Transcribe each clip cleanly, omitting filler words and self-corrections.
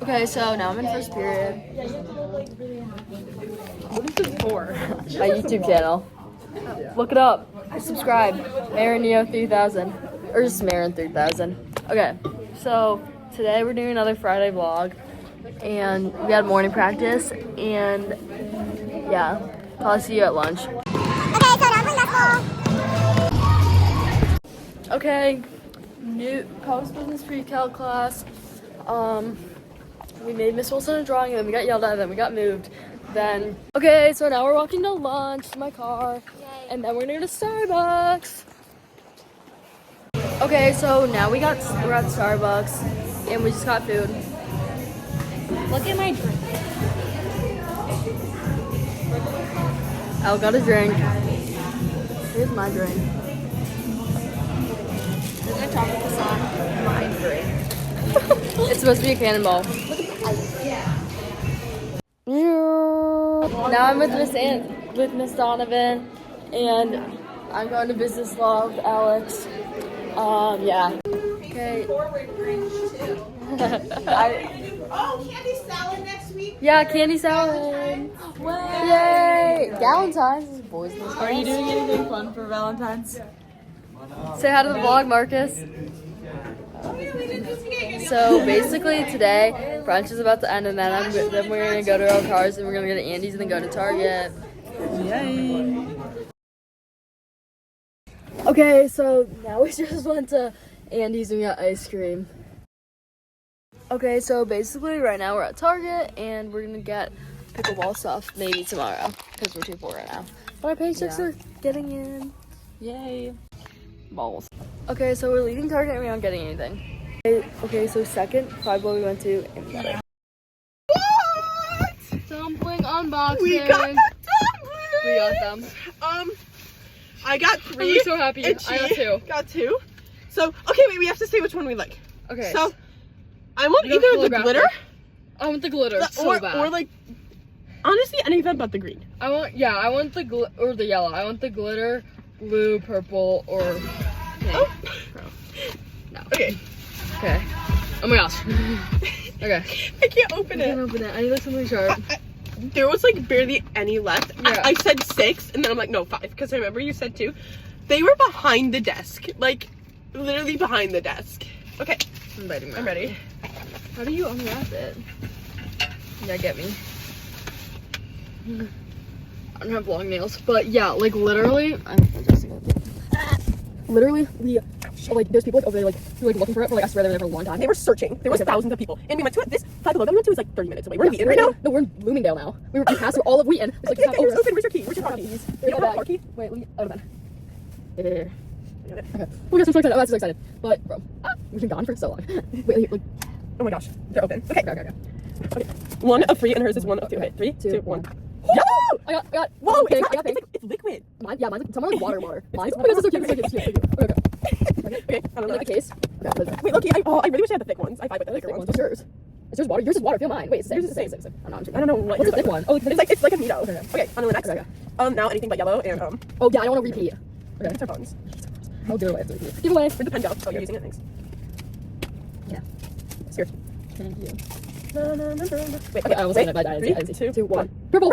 Okay, so now I'm in first period. What is this for? My YouTube channel. Look it up. Subscribe. Marineo 3000. Or just Marin 3000. Okay, so today we're doing another Friday vlog. And we had morning practice. And yeah, I'll see you at lunch. Okay, so now I'm playing basketball. Okay, new post business pre-cal class. We made Miss Wilson a drawing, and then we got yelled at, and then we got moved. Then, okay, so now we're walking to lunch to my car. Yay. And then we're gonna go to Starbucks. Okay, so now we're at Starbucks, and we just got food. Look at my drink. Al got a drink. Here's my drink. There's my chocolate croissant. My drink. It's supposed to be a cannonball. Now I'm with Miss Donovan, and I'm going to business law with Alex. Yeah. Okay. Oh, candy salad next week? Yeah, candy salad. Yay! Valentine's is boys. Are you doing anything fun for Valentine's? Say hi to the vlog, Marcus. So basically today, brunch is about to end, and then we're gonna go to our cars, and we're gonna go to Andy's, and then go to Target. Yay! Okay, so now we just went to Andy's and we got ice cream. Okay, so basically right now we're at Target, and we're gonna get pickleball stuff maybe tomorrow because we're too poor right now. But our paychecks are getting in. Yay! Balls. Okay, so we're leaving Target and we're not getting anything. Okay, so second Five Below we went to and we got it. Dumpling unboxing. We got the dumpling! We got them. I got 3. I'm so happy. And I got she 2. Got 2. So, okay, wait, we have to say which one we like. Okay. So, I want You got either the holographic. glitter I want the glitter so bad. or like, honestly, anything but the green. I want the or the yellow. I want the glitter, blue, purple, or pink. Oh. No. Okay. Okay. Oh my gosh. Okay. I can't open I it. can't open it. I need like something sharp. There was like barely any left. Yeah. I said 6, and then I'm like, no, 5, because I remember you said 2. They were behind the desk, like literally behind the desk. Okay, I'm ready. I'm ready. How do you unwrap it? Yeah, get me. I don't have long nails, but yeah, like literally, I'm adjusting it. Literally, we like there's people like over there like who like looking for it for like I swear they were there for a long time. They were searching. There was thousands of people, and we went to this Five Below that we went to was like 30 minutes away. We're in Wheaton right now. No, we're in Bloomingdale now. We passed through all of Wheaton. It's like Okay, open. Where's your key? Where's your car key? keys. You don't have a car key? Wait, let me. Oh, man. Yeah. I got it. Okay. Oh my gosh, I'm so excited. Oh, I'm so excited. But bro, we've been gone for so long. Wait, like. Oh my gosh, they're open. Okay. Okay. 1 of 3, and hers is 1 of 2. Okay, 3, 2, 1. Yeah! I got. Whoa! pink. It's I got pink. it's liquid. Mine's like someone like water. Mine's. Oh my gosh, it's so cute. Okay. Okay. I don't know. Like the case. Okay. Wait, Loki. I really wish I had the thick ones. I fight with the thicker ones. What's yours? It's yours water. Yours is water. Feel mine. Wait, yours is the same. I don't know what. What's the thick one? Oh, it's like a Mito. Okay. Okay. On to the next. Okay. Now anything but yellow and Oh yeah, I don't want to repeat. Okay. It's our phones. I'll do it after repeat. Give away. Where'd the pen go? Oh, you're using it. Thanks. Yeah. It's yours. Thank you. Wait. Okay, I almost said it, but I didn't. 3, 2, 1. Purple.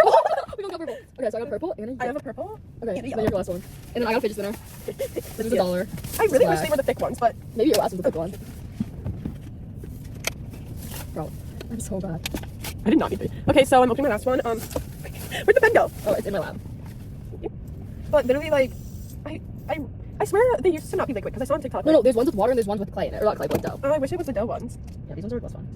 We both got purple. Okay, so I got purple. And I have a purple. Okay, and a then you're the last one. And then I got a fidget spinner. This is $1. I really wish they were the thick ones, but Maybe your last one's the thick one. Bro, I'm so bad. I did not need it. Okay, so I'm opening my last one. Where'd the pen go? Oh, it's in my lab. But literally, like, I swear they used to not be liquid because I saw on TikTok. No, there's ones with water and there's ones with clay in it. Or not clay, but dough. Oh, I wish it was the dough ones. Yeah, these ones are plus one.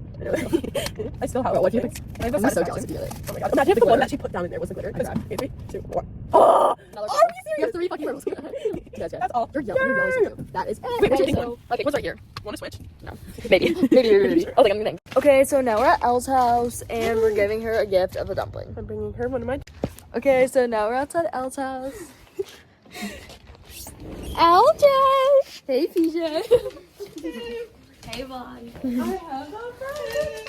I still have. Bro, what do you think? think? I have a I'm so satisfaction. jealous of you. Like, Oh my god! Imagine if the one that she put down in there was the glitter. Okay, 3, 2, 1. Oh! another Are purple. you You serious? have 3 fucking purples. That's That's all. You're yellow. So cute. That is it. Wait, what's Okay, your pink so- one? Okay, what's right here? Want to switch? No. Maybe. Maybe. Oh, I'm gonna think. Okay, so now we're at Elle's house and we're giving her a gift of a dumpling. I'm bringing her one of my. Okay, so now we're outside Elle's house. LJ! Hey, PJ. Hey, Vaughn. I have a friend.